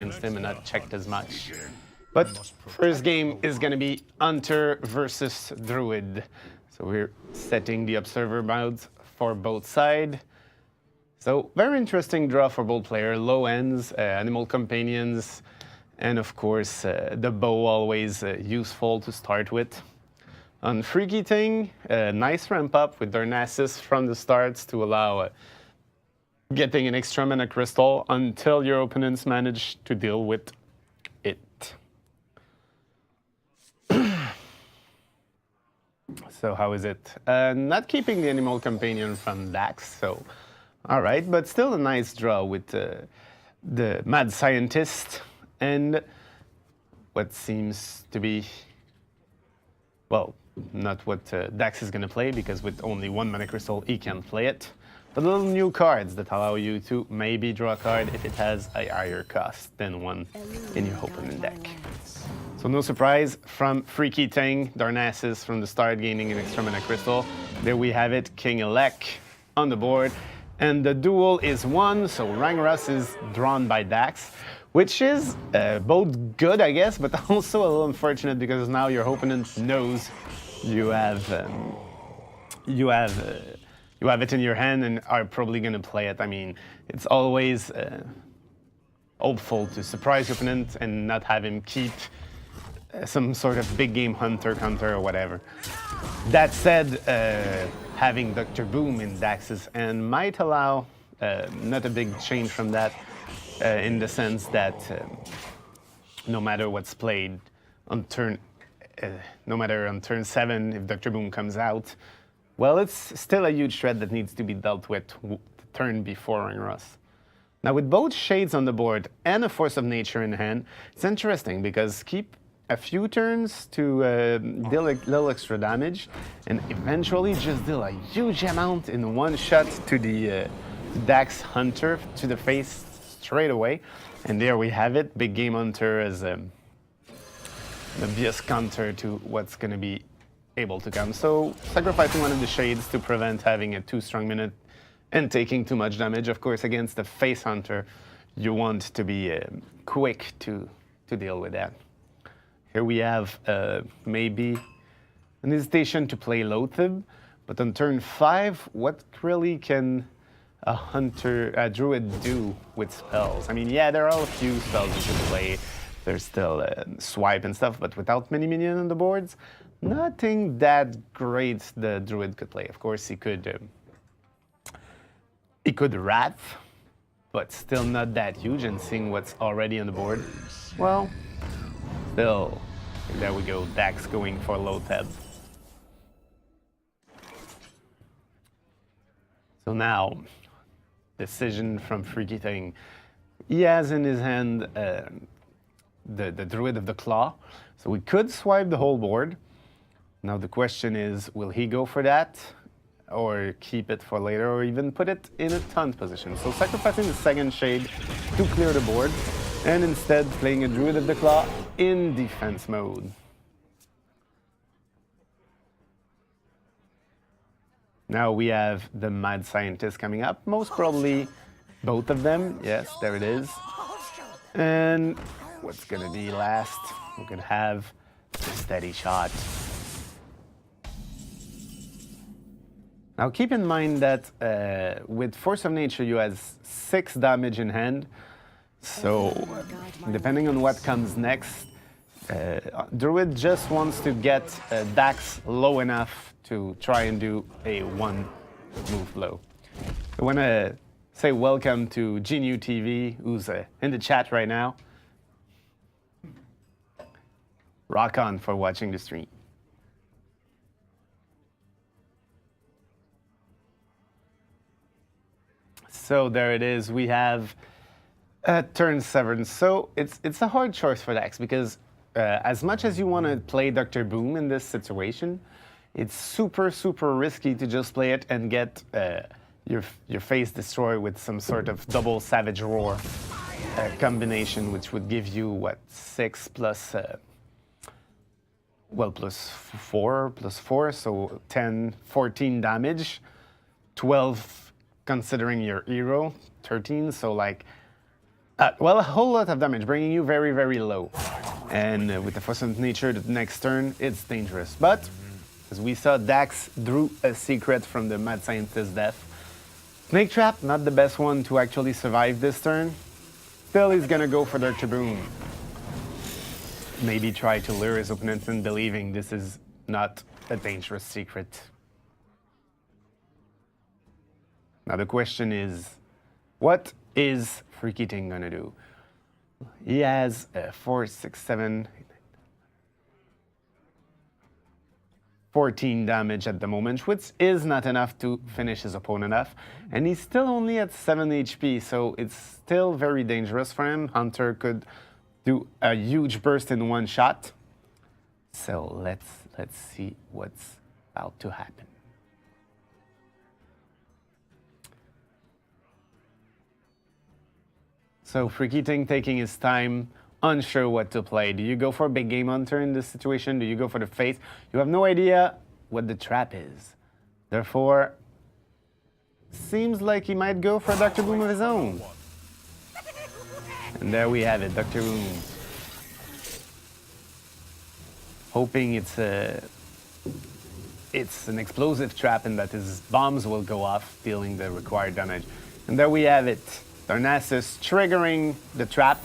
against him and not checked as much. But first game is going to be Hunter versus Druid. So we're setting the observer modes for both sides. So very interesting draw for both players. Low ends, animal companions, and of course the bow always useful to start with. On Freakything, nice ramp up with Darnassus from the starts to allow getting an extra mana crystal until your opponents manage to deal with it. So how is it? Not keeping the animal companion from Dax, so all right, but still a nice draw with the mad scientist and what seems to be, well, not what Dax is going to play, because with only one mana crystal he can't play it. But little new cards that allow you to maybe draw a card if it has a higher cost than one in your opponent deck. So no surprise from Freakything, Darnassus from the start gaining an extra mana crystal. There we have it, King-Elect on the board. And the duel is won, so Rangras is drawn by Dax, which is both good, I guess, but also a little unfortunate because now your opponent knows you have it in your hand and are probably going to play it. I mean, it's always hopeful to surprise your opponent and not have him keep some sort of big game hunter, counter, or whatever. That said, having Dr. Boom in Dax's hand might allow not a big change from that in the sense that no matter what's played on turn, no matter on turn 7, if Dr. Boom comes out, well, it's still a huge threat that needs to be dealt with the turn before Rangras. Now, with both Shades on the board and a Force of Nature in hand, it's interesting because keep a few turns to deal a little extra damage and eventually just deal a huge amount in one shot to the Dax Hunter to the face straight away. And there we have it, Big Game Hunter as an obvious counter to what's going to be able to come. So sacrificing one of the Shades to prevent having a too strong minute and taking too much damage. Of course, against the face Hunter, you want to be quick to deal with that. Here we have maybe an hesitation to play Loatheb, but on turn 5, what really can a druid do with spells? I mean, yeah, there are a few spells you can play. There's still swipe and stuff, but without many minions on the boards, nothing that great the druid could play. Of course, he could Wrath, but still not that huge, and seeing what's already on the board, well, still, there we go, Dax going for Loatheb. So now, decision from Freakything. He has in his hand the Druid of the Claw, so we could swipe the whole board. Now the question is, will he go for that, or keep it for later, or even put it in a taunt position? So sacrificing the second Shade to clear the board, and instead playing a Druid of the Claw in defense mode. Now we have the Mad Scientist coming up, most probably both of them. Yes, there it is. And what's gonna be last? We're gonna have the Steady Shot. Now keep in mind that with Force of Nature you have 6 damage in hand, so depending on what comes next, Druid just wants to get Dax low enough to try and do a 1-move blow. I want to say welcome to GNU TV, who's in the chat right now. Rock on for watching the stream. So there it is. We have turn 7. So it's a hard choice for Dax because as much as you want to play Dr. Boom in this situation, it's super, super risky to just play it and get your face destroyed with some sort of double Savage Roar combination, which would give you, what, 6 plus, well, plus 4, so 10, 14 damage, 12 considering your hero, 13, so like Well, a whole lot of damage, bringing you very, very low. And with the Forcent Nature, the next turn, it's dangerous. But, as we saw, Dax drew a secret from the Mad Scientist's death. Snake Trap, not the best one to actually survive this turn. Still, he's gonna go for Dr. Boom. Maybe try to lure his opponent in believing this is not a dangerous secret. Now the question is, what is Freakything gonna do? He has 4, 6, 7, 14 damage at the moment, which is not enough to finish his opponent off. And he's still only at 7 HP, so it's still very dangerous for him. Hunter could do a huge burst in one shot. So let's see what's about to happen. So Freakything taking his time, unsure what to play. Do you go for a big game hunter in this situation? Do you go for the face? You have no idea what the trap is. Therefore, seems like he might go for a Dr. Boom of his own. And there we have it, Dr. Boom. Hoping it's an explosive trap and that his bombs will go off, dealing the required damage. And there we have it. Darnassus triggering the trap.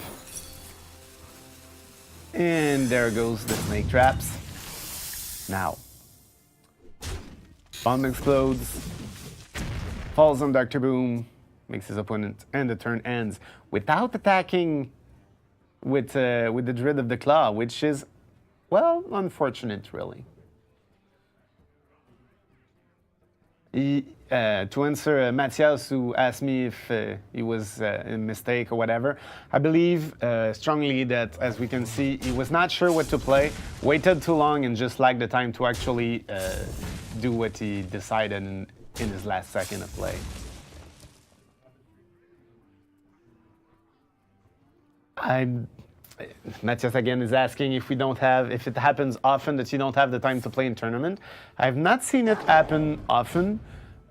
And there goes the snake traps. Now, bomb explodes, falls on Dr. Boom, makes his opponent, and the turn ends without attacking with the Dread of the Claw, which is, well, unfortunate, really. To answer Matthias, who asked me if it was a mistake or whatever, I believe strongly that, as we can see, he was not sure what to play, waited too long, and just lacked the time to actually do what he decided in his last second of play. Matthias again is asking if it happens often that you don't have the time to play in tournament. I've not seen it happen often.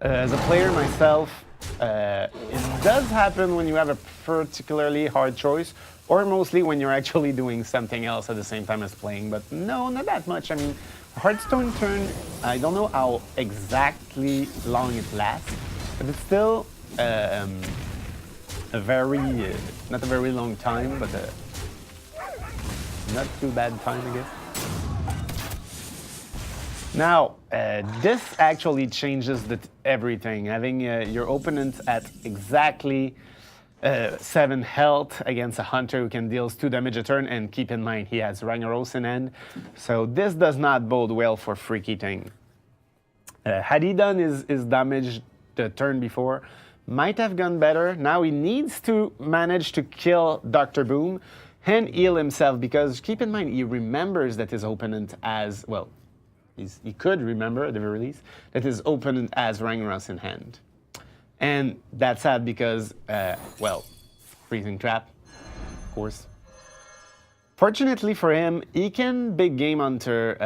As a player myself, it does happen when you have a particularly hard choice, or mostly when you're actually doing something else at the same time as playing, but no, not that much. I mean, Hearthstone turn, I don't know how exactly long it lasts, but it's still a very, not a very long time, but not too bad time, I guess. Now, this actually changes everything. Having your opponent at exactly 7 health against a hunter who can deal 2 damage a turn, and keep in mind he has Ragnaros in hand. So this does not bode well for Freakything. Had he done his damage the turn before, might have gone better. Now he needs to manage to kill Dr. Boom and heal himself, because keep in mind, he remembers that his opponent has, well, he could remember at the very least, that his opponent has Ragnaros in hand. And that's sad because, well, freezing trap, of course. Fortunately for him, he can big game hunter.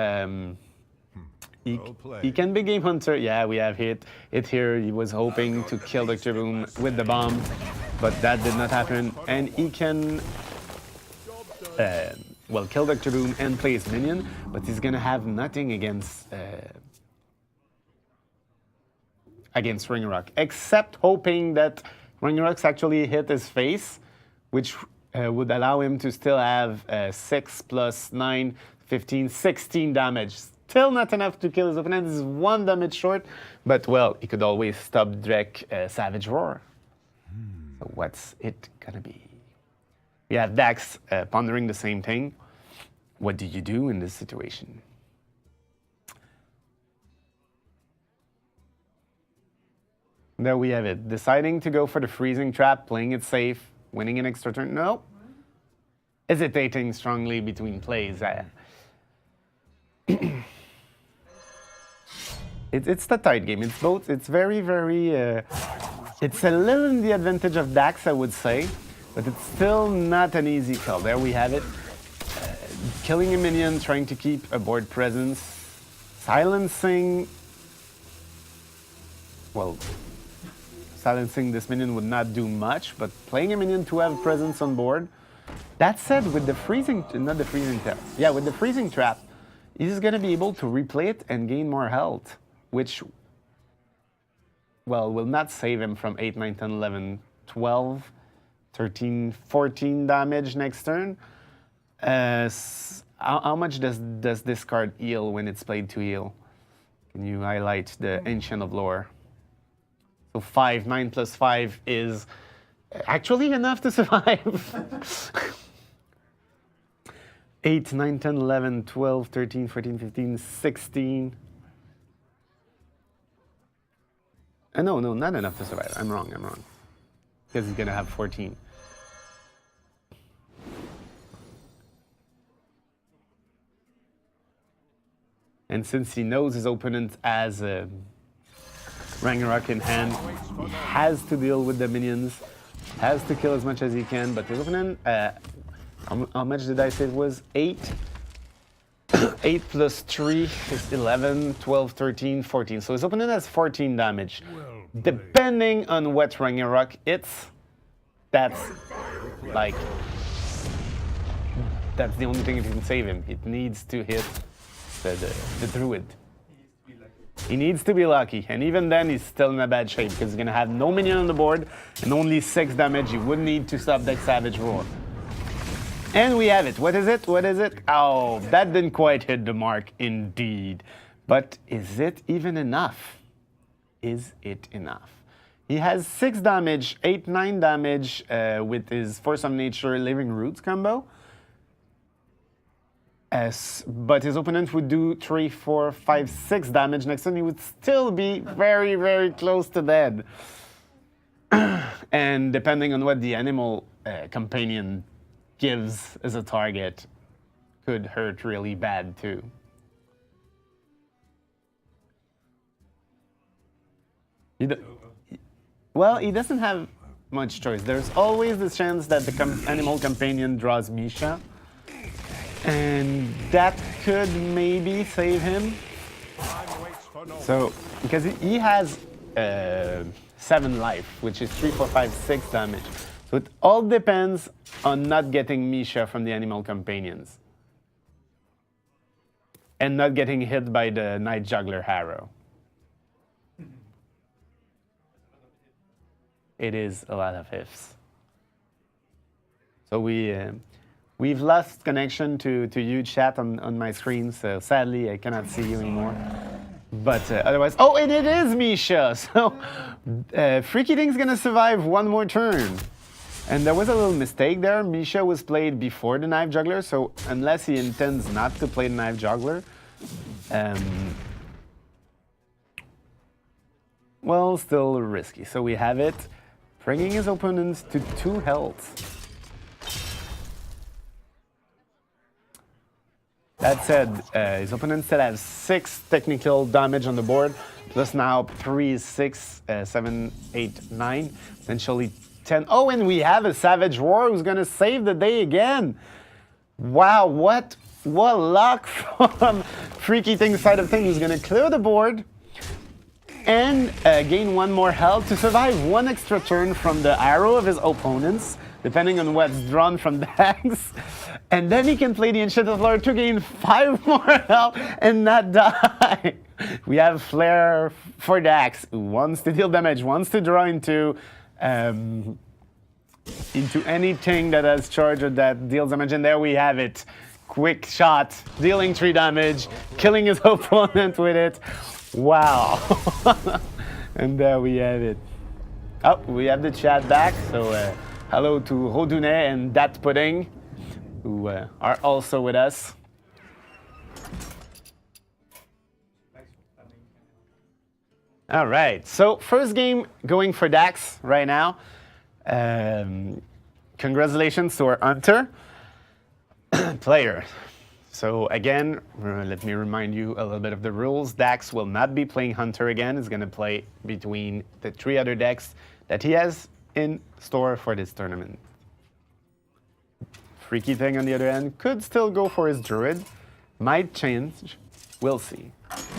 He can big game hunter. Yeah, we have it here. He was hoping to kill Dr. Boom with the bomb, but that did not happen. And he can, well, kill Dr. Boom and play his minion, but he's gonna have nothing against Ragnarok, except hoping that Ragnarok's actually hit his face, which would allow him to still have 6 plus 9, 15, 16 damage. Still not enough to kill his opponent. This is 1 damage short, but well, he could always stop Drek Savage Roar. So what's it gonna be? We have Dax pondering the same thing. What do you do in this situation? There we have it. Deciding to go for the freezing trap, playing it safe, winning an extra turn. No. Hesitating strongly between plays. It's the tight game. It's both. It's very, very. It's a little in the advantage of Dax, I would say, but it's still not an easy call. There we have it. Killing a minion, trying to keep a board presence, silencing this minion would not do much, but playing a minion to have presence on board. That said, with the freezing, not the freezing trap, yeah, with the freezing trap, he's going to be able to replay it and gain more health, which, well, will not save him from 8, 9, 10, 11, 12, 13, 14 damage next turn. How much does this card heal when it's played to heal? Can you highlight the Ancient of Lore? So 5, 9 plus 5 is actually enough to survive. 8, 9, 10, 11, 12, 13, 14, 15, 16. No, not enough to survive. I'm wrong. Because he's going to have 14. And since he knows his opponent has Ragnarok in hand, he has to deal with the minions, has to kill as much as he can, but his opponent, how much did I say it was? 8? 8 plus 3 is 11, 12, 13, 14. So his opponent has 14 damage. Depending on what Ragnarok hits, that's like, that's the only thing that can save him. It needs to hit the druid. He needs to be lucky, and even then he's still in a bad shape because he's going to have no minion on the board and only 6 damage he would need to stop that Savage Roar. And we have it. What is it? What is it? Oh, that didn't quite hit the mark indeed. But is it even enough? Is it enough? He has 6 damage, 8, 9 damage with his Force of Nature Living Roots combo. But his opponent would do 3, 4, 5, 6 damage next turn. He would still be very, very close to dead. And depending on what the animal companion gives as a target, could hurt really bad too. Well, he doesn't have much choice. There's always the chance that the animal companion draws Misha. And that could maybe save him. So, because he has 7 life, which is 3, 4, 5, 6 damage. So it all depends on not getting Misha from the animal companions. And not getting hit by the Night Juggler Harrow. It is a lot of ifs. So we've lost connection to you, chat, on my screen, so sadly I cannot see you anymore. But otherwise, oh, and it is Misha! So Freakything's gonna survive one more turn. And there was a little mistake there. Misha was played before the Knife Juggler, so unless he intends not to play the Knife Juggler, well, still risky. So we have it, bringing his opponents to 2 health. That said, his opponent still has 6 technical damage on the board, plus now 3, 6, 7, 8, 9, essentially 10. Oh, and we have a Savage Roar who's going to save the day again. Wow, what luck from Freakything's side of things. He's going to clear the board and gain 1 more health to survive 1 extra turn from the arrow of his opponents, depending on what's drawn from Dax. And then he can play the Ancient of Lore to gain 5 more health and not die. We have Flare for Dax, who wants to deal damage, wants to draw into anything that has charge or that deals damage. And there we have it. Quick shot, dealing 3 damage, killing his opponent with it. Wow. And there we have it. Oh, we have the chat back. So hello to Rodune and Dat Pudding, who are also with us. All right, so first game going for Dax right now. Congratulations to our Hunter player. So again, let me remind you a little bit of the rules. Dax will not be playing Hunter again. He's going to play between the 3 other decks that he has in store for this tournament. Freakything, on the other hand, could still go for his Druid. Might change. We'll see.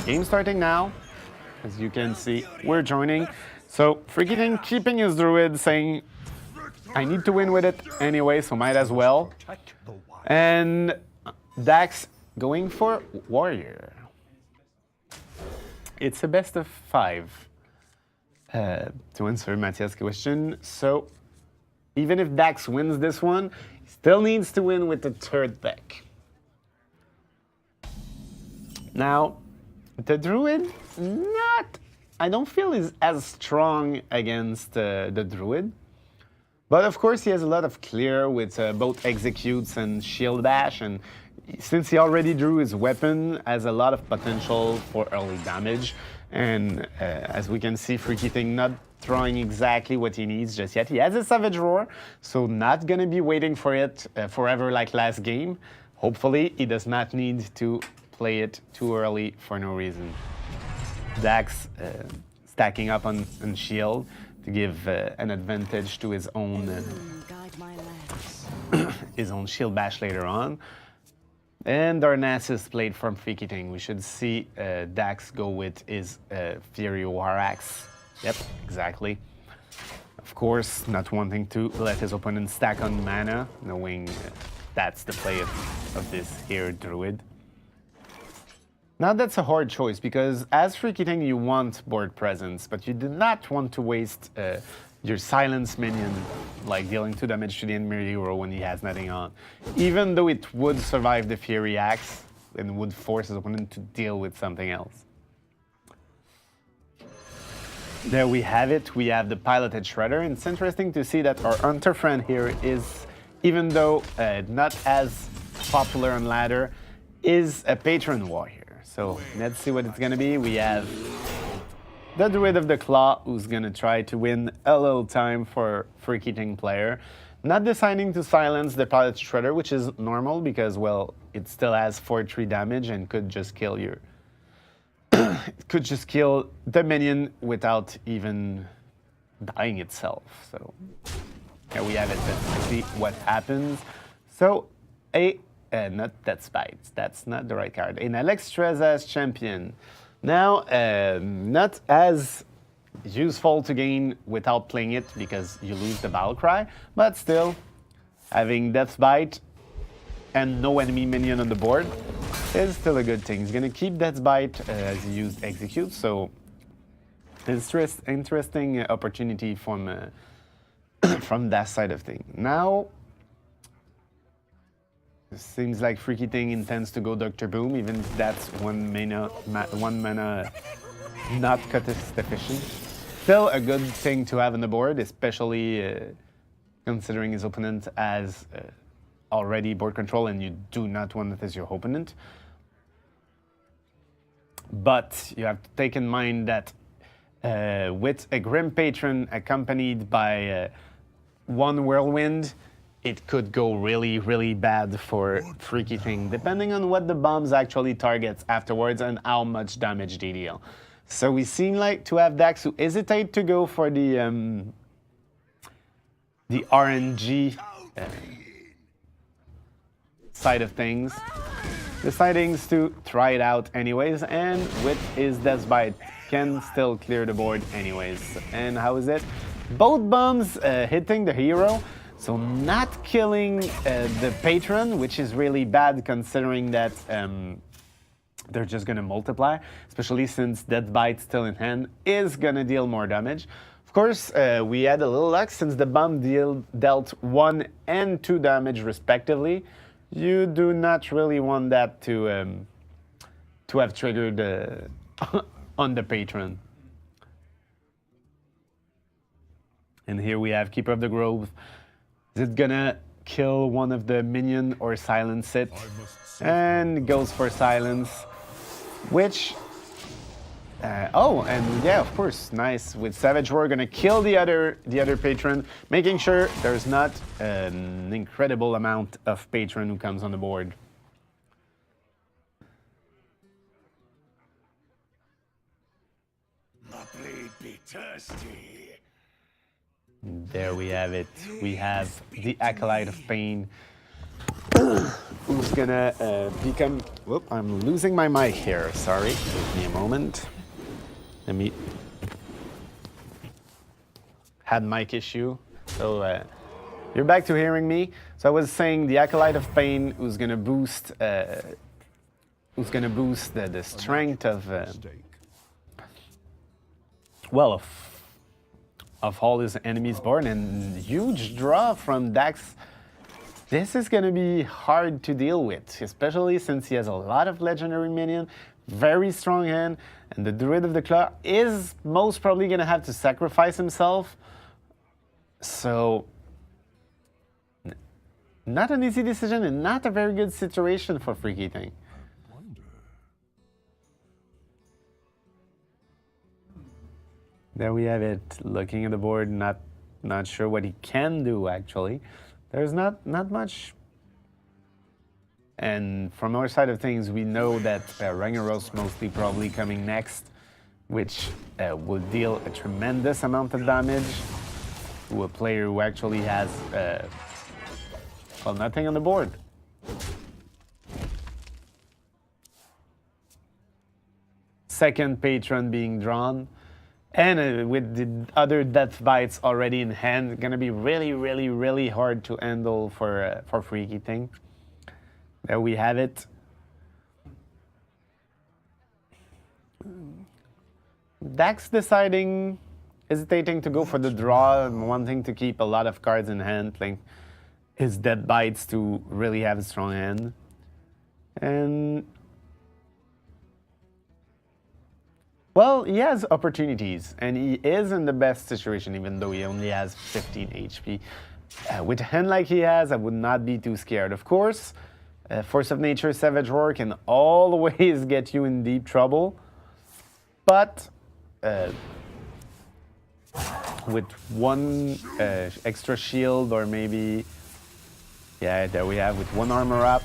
Game starting now. As you can see, we're joining. So Freakything keeping his druid, saying, I need to win with it anyway, so might as well. And Dax going for warrior. It's a best of 5 to answer Matthias' question. So even if Dax wins this one, he still needs to win with the third deck. Now, the druid, I don't feel is as strong against the druid. But of course, he has a lot of clear with both executes and shield bash, and since he already drew his weapon, has a lot of potential for early damage. And as we can see, Freakything not drawing exactly what he needs just yet. He has a Savage Roar, so not gonna be waiting for it forever like last game. Hopefully, he does not need to play it too early for no reason. Dax stacking up on shield to give an advantage to his own his own shield bash later on. And Darnassus played from Freakything. We should see Dax go with his Fury War Axe. Yep, exactly. Of course, not wanting to let his opponent stack on mana, knowing that's the play of this here druid. Now that's a hard choice, because as Freakything you want board presence, but you do not want to waste your silence minion, like dealing 2 damage to the enemy hero when he has nothing on. Even though it would survive the Fury Axe and would force his opponent to deal with something else. There we have it, we have the piloted Shredder, and it's interesting to see that our Hunter friend here is, even though not as popular on ladder, is a patron warrior. So let's see what it's gonna be. We have the Druid of the Claw, who's gonna try to win a little time for Freakything player. Not deciding to silence the Pilot Shredder, which is normal because, well, it still has 4-3 damage and could just kill your... it could just kill the minion without even dying itself. So here we have it. Let's see what happens. So not Death's Bite, that's not the right card. An Alexstrasza's Champion. Now, not as useful to gain without playing it because you lose the Battle Cry, but still, having Death's Bite and no enemy minion on the board is still a good thing. He's gonna keep Death's Bite as he used Execute, so interesting opportunity from from that side of things. Now, it seems like Freakything intends to go Dr. Boom, even if that's one mana not cost efficient. Still a good thing to have on the board, especially considering his opponent as already board control and you do not want it as your opponent. But you have to take in mind that with a Grim Patron accompanied by one Whirlwind, it could go really, really bad for Freakything, depending on what the bombs actually targets afterwards and how much damage they deal. So we seem like to have Dax who hesitate to go for the RNG side of things, deciding to try it out anyways, and with his Death's Bite can still clear the board anyways. And how is it? Both bombs hitting the hero, so not killing the patron, which is really bad considering that they're just gonna multiply, especially since Death's Bite still in hand is gonna deal more damage. Of course, we had a little luck since the bomb dealt 1 and 2 damage respectively. You do not really want that to have triggered on the patron. And here we have Keeper of the Grove. Is it gonna kill one of the minion or silence it? And goes for silence, which... oh, and yeah, of course, nice. With Savage Roar, gonna kill the other patron, making sure there's not an incredible amount of patron who comes on the board. My blade be thirsty. There we have it. We have the Acolyte of Pain, who's gonna become... Whoop, I'm losing my mic here. Sorry, give me a moment. Let me had mic issue. So you're back to hearing me. So I was saying the Acolyte of Pain, who's gonna boost the strength of of all his enemies board, and huge draw from Dax. This is gonna be hard to deal with, especially since he has a lot of legendary minion, very strong hand, and the Druid of the Claw is most probably gonna have to sacrifice himself. So, not an easy decision and not a very good situation for Freakything. There we have it, looking at the board, not sure what he can do actually. There's not much. And from our side of things, we know that Ragnaros mostly probably coming next, which will deal a tremendous amount of damage to a player who actually has, well, nothing on the board. Second patron being drawn. And with the other death bites already in hand, gonna be really hard to handle for Freakything. There we have it. Dax hesitating to go for the draw, and wanting to keep a lot of cards in hand, playing his death bites to really have a strong hand. And well, he has opportunities, and he is in the best situation, even though he only has 15 HP. With a hand like he has, I would not be too scared. Of course, Force of Nature, Savage Roar can always get you in deep trouble, but with one extra shield, or maybe, yeah, there we have, with one armor up,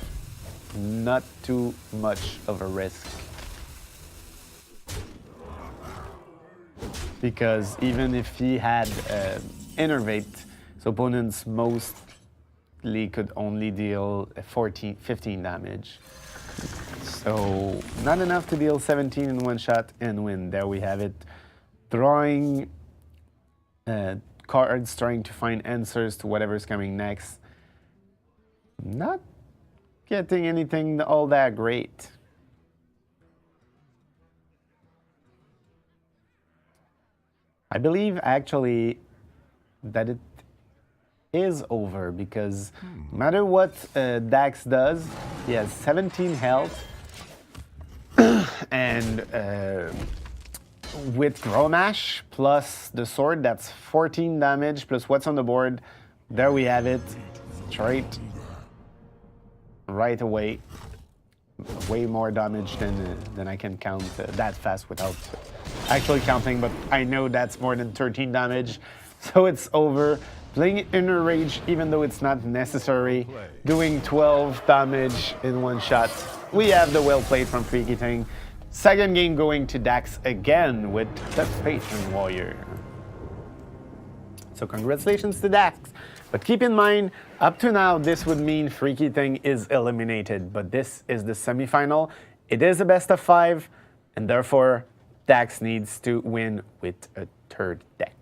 not too much of a risk. Because even if he had Innervate, his opponents mostly could only deal 15 damage. So not enough to deal 17 in one shot and win. There we have it. Drawing cards, trying to find answers to whatever's coming next. Not getting anything all that great. I believe actually that it is over, because no matter what Dax does, he has 17 health, and with Gromash plus the sword, that's 14 damage plus what's on the board. There we have it, straight right away. Way more damage than I can count that fast without actually counting, but I know that's more than 13 damage, so it's over. Playing Inner Rage, even though it's not necessary, doing 12 damage in one shot. We have the well played from Freakything. Second game going to Dax again with the Patron Warrior. So congratulations to Dax. But keep in mind, up to now, this would mean Freakything is eliminated. But this is the semifinal. It is a best of 5, and therefore, Dax needs to win with a third deck.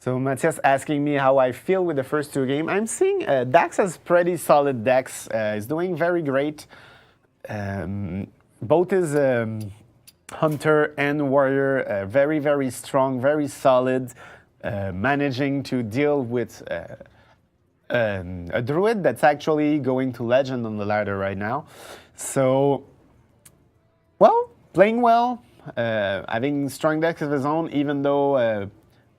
So Matthias asking me how I feel with the first 2 games. I'm seeing Dax has pretty solid decks. He's doing very great. Both his Hunter and Warrior, very strong, very solid, managing to deal with a Druid that's actually going to Legend on the ladder right now. So, well, playing well, having strong decks of his own, even though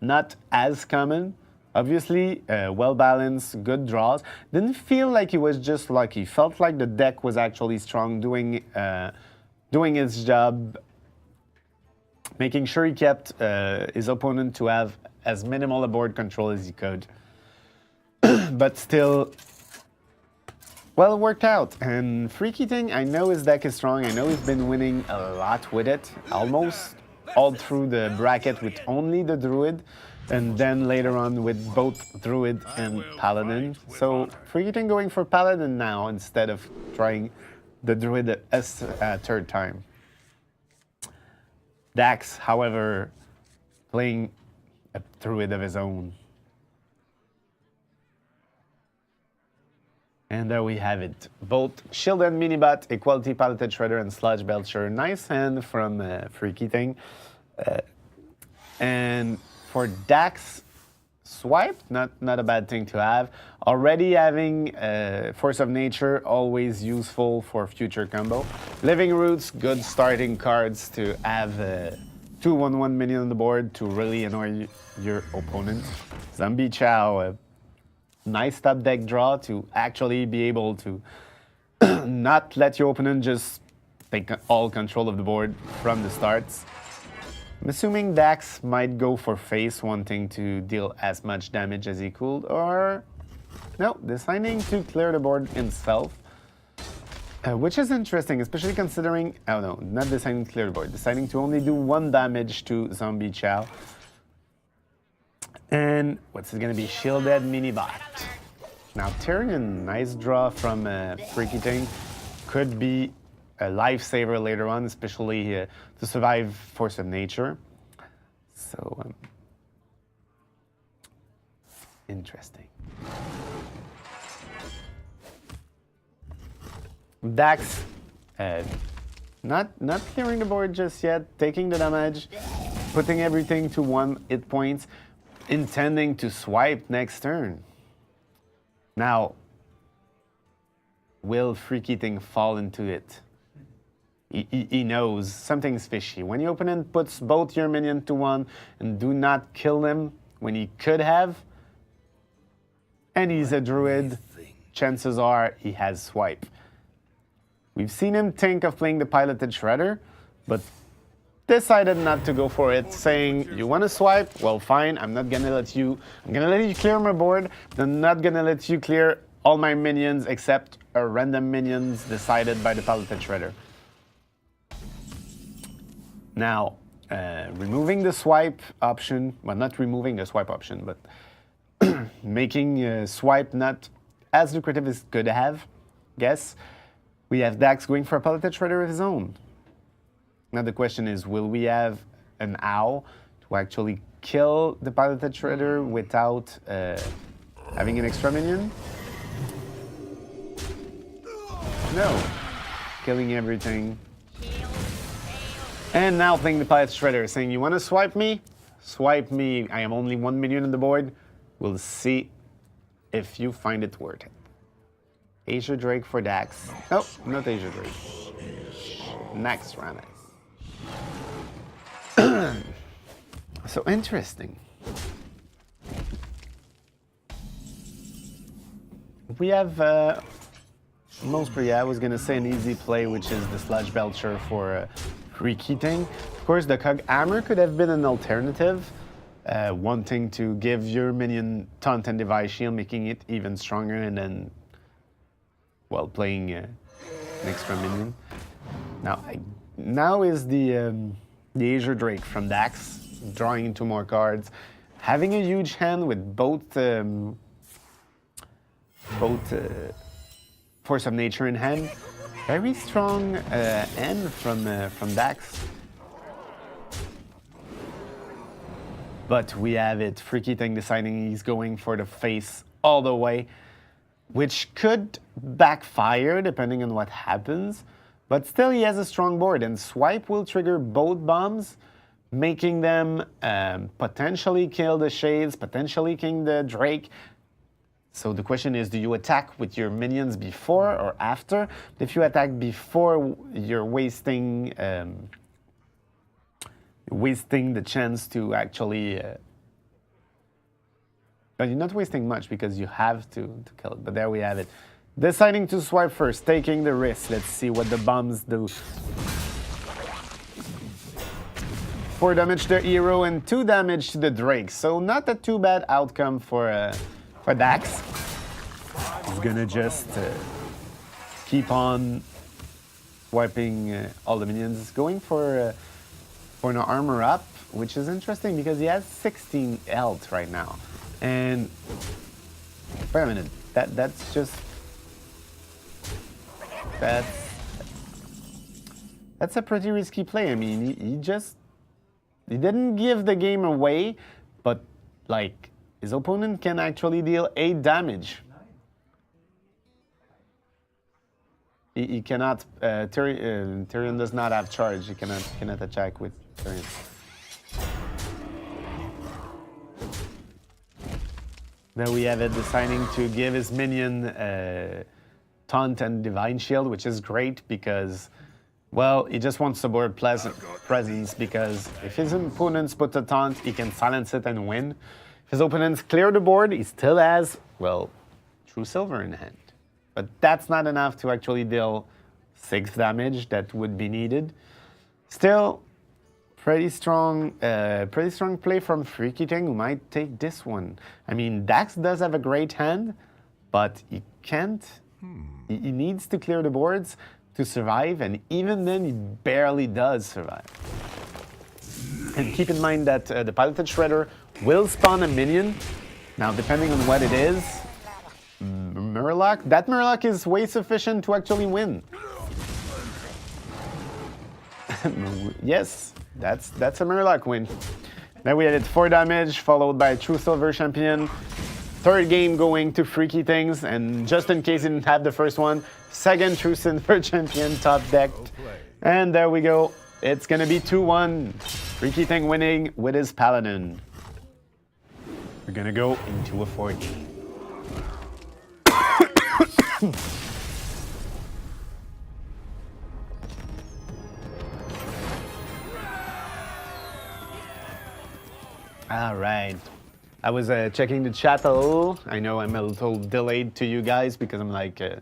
not as common. Obviously, well-balanced, good draws. Didn't feel like he was just lucky. Felt like the deck was actually strong, doing its job, making sure he kept his opponent to have as minimal a board control as he could. But still, well, it worked out. And Freakything, I know his deck is strong. I know he's been winning a lot with it, almost all through the bracket with only the Druid, and then later on with both Druid and Paladin. So Freakything going for Paladin now instead of trying the druid a third time. Dax, however, playing a druid of his own. And there we have it. Both Shielded Minibot, Equality Piloted Shredder, and Sludge Belcher. Nice hand from Freakything. And for Dax, Swipe, not a bad thing to have. Already having Force of Nature, always useful for future combo. Living Roots, good starting cards to have 2/1/1 minion on the board to really annoy your opponent. Zombie Chow, nice top deck draw to actually be able to not let your opponent just take all control of the board from the starts. I'm assuming Dax might go for face, wanting to deal as much damage as he could, or no, deciding to clear the board himself, which is interesting, especially considering, oh no, not deciding to clear the board, deciding to only do 1 damage to Zombie Chow. And what's it gonna be? Shielded Minibot. Now Tyrion, nice draw from Freakything, could be a lifesaver later on, especially to survive Force of Nature. So, interesting. Dax, not clearing the board just yet, taking the damage, putting everything to 1 hit points, intending to swipe next turn. Now, will Freakything fall into it? He knows something's fishy. When your opponent puts both your minion to 1 and do not kill them when he could have, and he's a druid, chances are he has swipe. We've seen him think of playing the piloted shredder, but decided not to go for it, saying, you want to swipe? Well, fine, I'm gonna let you clear my board, but I'm not gonna let you clear all my minions except random minions decided by the piloted shredder. Now, removing the swipe option, well, not removing the swipe option, but making swipe not as lucrative as could have, guess. We have Dax going for a piloted shredder of his own. Now the question is, will we have an owl to actually kill the piloted shredder without having an extra minion? No. Killing everything. And now playing the pilot shredder, saying, you want to swipe me? Swipe me. I am only 1 minion on the board. We'll see if you find it worth it. Asia Drake for Dax. Oh, not Asia Drake. Next Rames. So interesting. We have most pretty, I was gonna say an easy play, which is the Sludge Belcher for Freakything. Of course, the Cog Hammer could have been an alternative, wanting to give your minion Taunt and Device Shield, making it even stronger, and then, well, playing an extra minion. Now is the Azure Drake from Dax, drawing into more cards, having a huge hand with both Force of Nature in hand. Very strong end from Dax. But we have it, Freakything deciding he's going for the face all the way, which could backfire depending on what happens. But still, he has a strong board, and Swipe will trigger both bombs, making them potentially kill the Shades, potentially kill the Drake. So the question is, do you attack with your minions before or after? If you attack before, you're wasting the chance to actually... but you're not wasting much because you have to kill it. But there we have it. Deciding to swipe first, taking the risk. Let's see what the bombs do. 4 damage to the hero and 2 damage to the Drake. So not a too bad outcome for Dax. He's gonna just keep on wiping all the minions. Going for an armor up, which is interesting because he has 16 health right now. And wait a minute, that's That's a pretty risky play. I mean, he didn't give the game away, but like his opponent can actually deal 8 damage. He cannot. Tyrion does not have charge. He cannot attack with Tyrion. There we have it, deciding to give his minion Taunt and Divine Shield, which is great because, well, he just wants to board presence because if his opponents put a taunt, he can silence it and win. If his opponents clear the board, he still has, well, True Silver in hand. But that's not enough to actually deal 6 damage that would be needed. Still, pretty strong play from Freakything, who might take this one. I mean, Dax does have a great hand, but he can't. He needs to clear the boards to survive, and even then, he barely does survive. And keep in mind that the Piloted Shredder will spawn a minion. Now, depending on what it is, Murloc, that Murloc is way sufficient to actually win. Yes, that's a Murloc win. Then we added 4 damage, followed by True Silver Champion. Third game going to Freakythings, and just in case he didn't have the first one, second True Silver Champion top decked. And there we go. It's gonna be 2-1. Freakything winning with his Paladin. We're gonna go into a 4th game. All right. I was checking the chat a little. I know I'm a little delayed to you guys because I'm like a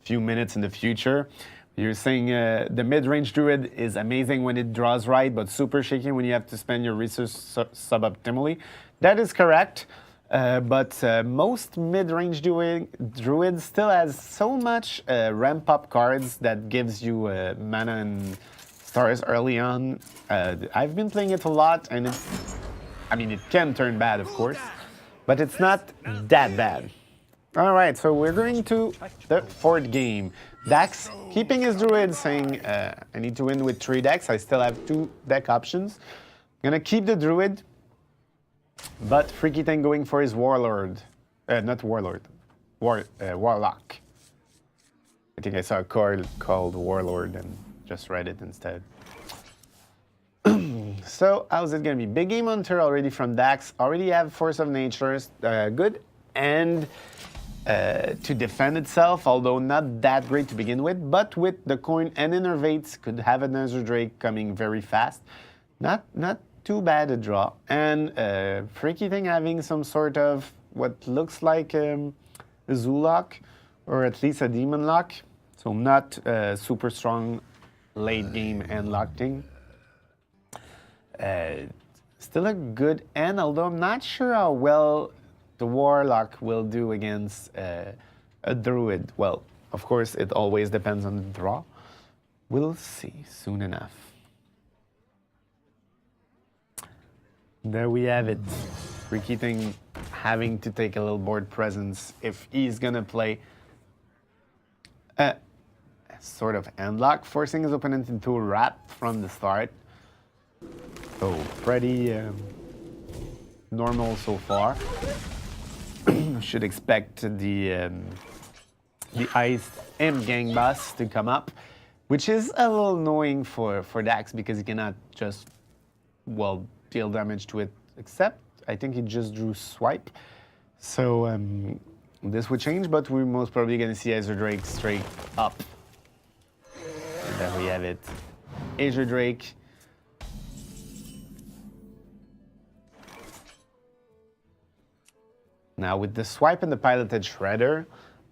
few minutes in the future. You're saying the mid-range druid is amazing when it draws right, but super shaky when you have to spend your resources suboptimally. That is correct. But most mid-range druids still has so much ramp-up cards that gives you mana and stars early on. I've been playing it a lot, and it can turn bad, of course, but it's not that bad. All right, so we're going to the 4th game. Dax keeping his druid, saying I need to win with 3 decks. I still have 2 deck options. I'm gonna keep the druid. But Freakything going for his Warlord. Not Warlord. Warlock. I think I saw a card called Warlord and just read it instead. So, how's it gonna be? Big Game Hunter already from Dax. Already have Force of Nature. Good. And to defend itself, although not that great to begin with. But with the coin and Innervates, could have another Drake coming very fast. Not too bad a draw. And Freakything having some sort of what looks like a Zoolock, or at least a Demon Lock. So not super strong late game and locking. Still a good end, although I'm not sure how well the Warlock will do against a Druid. Well, of course, it always depends on the draw. We'll see soon enough. There we have it. Freakything having to take a little board presence if he's gonna play a sort of end lock, forcing his opponent into a wrap from the start. So pretty normal so far. Should expect the Ice M Gang Boss to come up, which is a little annoying for Dax because he cannot just, well, deal damage to it, except I think he just drew Swipe. So this would change, but we're most probably going to see Azure Drake straight up. And there we have it. Azure Drake. Now with the Swipe and the Piloted Shredder,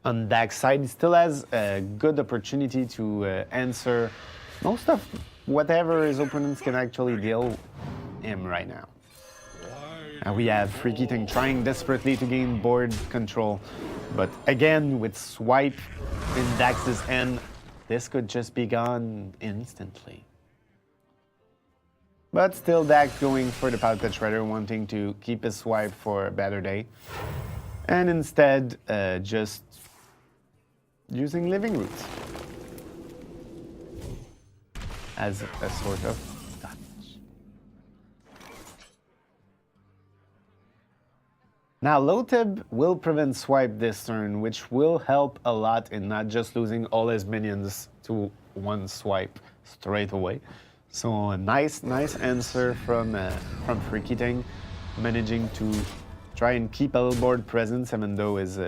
on Dax's side, he still has a good opportunity to answer most of whatever his opponents can actually deal him right now. Now we have Freakything trying desperately to gain board control, but again with Swipe in Dax's end, this could just be gone instantly. But still Dax going for the Piloted Shredder, wanting to keep his Swipe for a better day, and instead just using Living Roots. as a sort of damage. Now, low tib will prevent swipe this turn, which will help a lot in not just losing all his minions to one swipe straight away. So a nice answer from Freakything, managing to try and keep a little board presence, even though his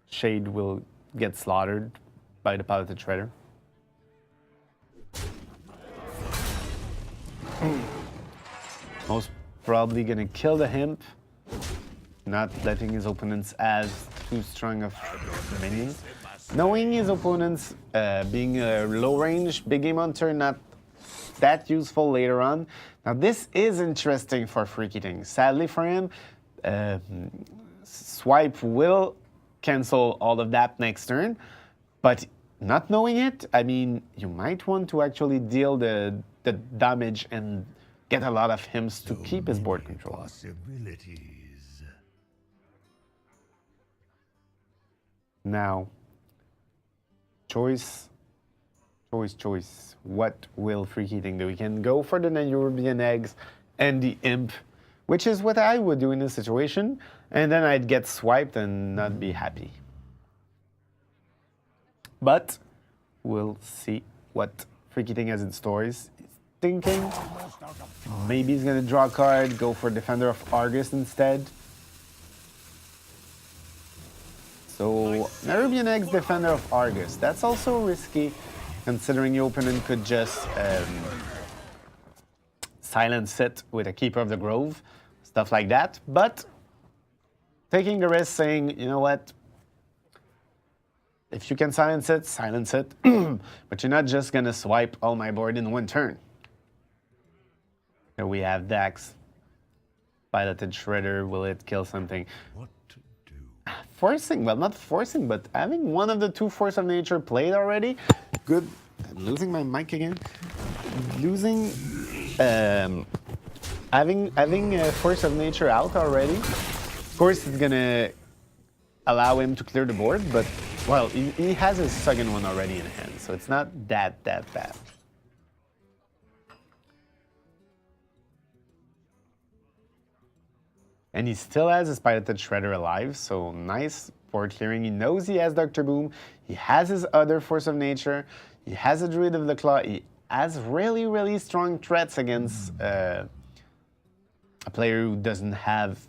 Shade will get slaughtered by the Piloted Shredder. Most probably gonna kill the Himp, not letting his opponents have too strong of minions. Knowing his opponents being a low range, big game hunter, not that useful later on. Now this is interesting for Freakything. Sadly for him, Swipe will cancel all of that next turn, but not knowing it, I mean, you might want to actually deal the damage and get a lot of Hymns to keep his board control. Possibilities. Now, choice. What will Freakything do? We can go for the European eggs and the Imp, which is what I would do in this situation, and then I'd get swiped and not be happy. But we'll see what Freakything has in store. He's thinking maybe he's gonna draw a card, go for Defender of Argus instead. So, Nairobian Eggs, Defender of Argus. That's also risky, considering your opponent could just silence it with a Keeper of the Grove, stuff like that. But taking the risk, saying, you know what, if you can silence it, but you're not just gonna swipe all my board in one turn. Here we have Dax, Piloted Shredder, will it kill something? What to do? Forcing, well, not forcing, but having one of the two Force of Nature played already. Good. I'm losing my mic again. Losing, having a Force of Nature out already. Of course, it's gonna allow him to clear the board, but well, he has his second one already in hand, so it's not that bad. And he still has his Piloted Shredder alive, so nice board clearing. He knows he has Dr. Boom. He has his other Force of Nature. He has a Druid of the Claw. He has really strong threats against a player who doesn't have,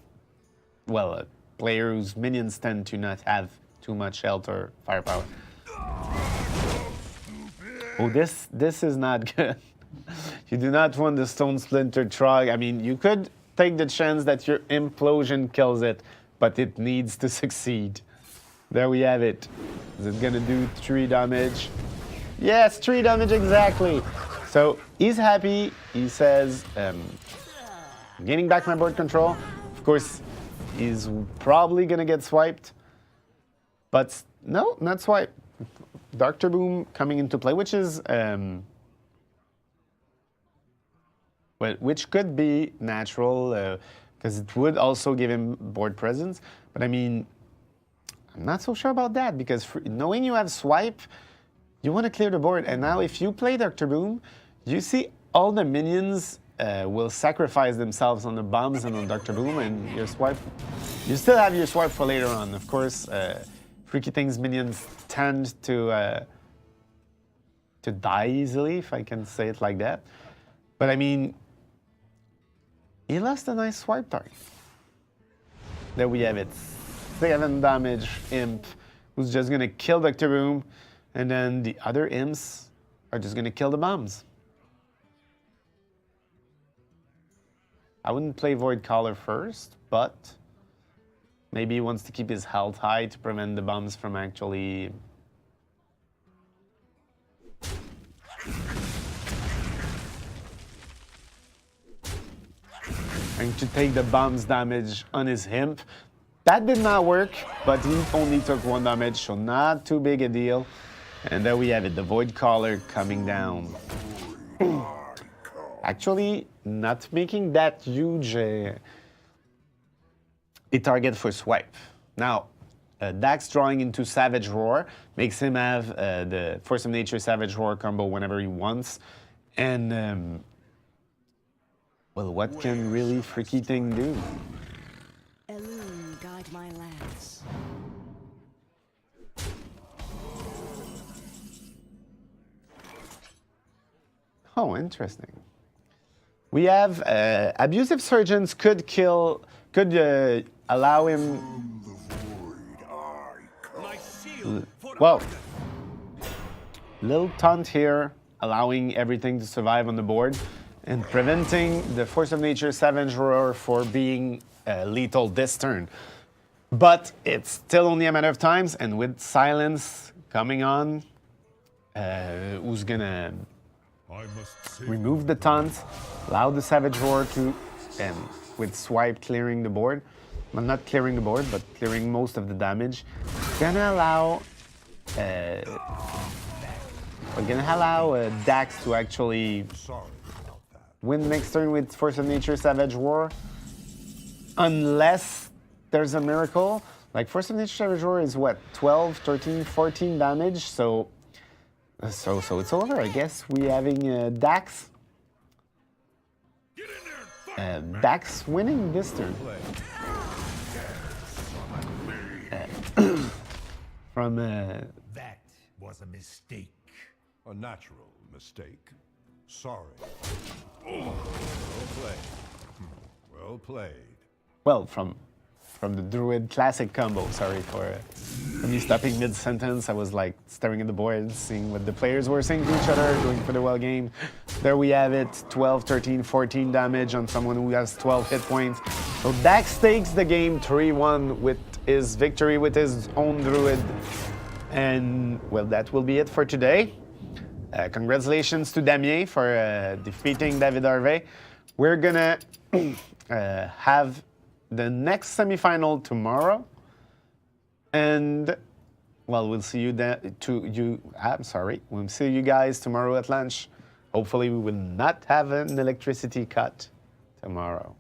well, a player whose minions tend to not have too much health or firepower. Oh, this is not good. You do not want the Stone Splinter Trog. I mean, you could take the chance that your Implosion kills it, but it needs to succeed. There we have it. Is it gonna do 3 damage? Yes, 3 damage exactly. So he's happy. He says, gaining back my board control. Of course, he's probably gonna get swiped, but no, not swipe. Dr. Boom coming into play, which is well, which could be natural, because it would also give him board presence. But I mean, I'm not so sure about that, because knowing you have swipe, you want to clear the board. And now if you play Dr. Boom, you see all the minions will sacrifice themselves on the bombs and on Dr. Boom, and your swipe, you still have your swipe for later on. Of course, Freakything's minions tend to die easily, if I can say it like that. But I mean, he lost a nice swipe target. There we have it. 7 damage Imp, who's just gonna kill Dr. Boom, and then the other Imps are just gonna kill the bombs. I wouldn't play Void Caller first, but maybe he wants to keep his health high to prevent the bombs from actually... Trying to take the bombs damage on his Imp. That did not work, but he only took 1 damage, so not too big a deal. And there we have it, the Void Caller coming down. Actually, not making that huge a target for swipe. Now, Dax drawing into Savage Roar makes him have the Force of Nature Savage Roar combo whenever he wants. And, well, what can really Freakything do? Elune, guide my lance. Oh, interesting. We have abusive surgeons could allow him. Well, little taunt here, allowing everything to survive on the board and preventing the Force of Nature Savage Roar for being lethal this turn. But it's still only a matter of times, and with silence coming on, who's gonna remove the taunt, allow the Savage Roar to, with swipe clearing the board, well, not clearing the board, but clearing most of the damage, gonna allow Dax to actually win next turn with Force of Nature Savage Roar, unless there's a miracle. Like Force of Nature Savage Roar is what, 12, 13, 14 damage, so it's over. I guess we having Dax. Dax winning this turn. From That was a mistake. A natural mistake. Sorry. Well played. Well played. well, from the Druid classic combo. Sorry for me stopping mid-sentence. I was like staring at the board, seeing what the players were saying to each other, going for the well game. There we have it, 12, 13, 14 damage on someone who has 12 hit points. So Dax takes the game 3-1 with his victory with his own Druid. And, well, that will be it for today. Congratulations to Damien for defeating David Harvey. We're gonna have the next semifinal tomorrow, and well, we'll see you we'll see you guys tomorrow at lunch. Hopefully, we will not have an electricity cut tomorrow.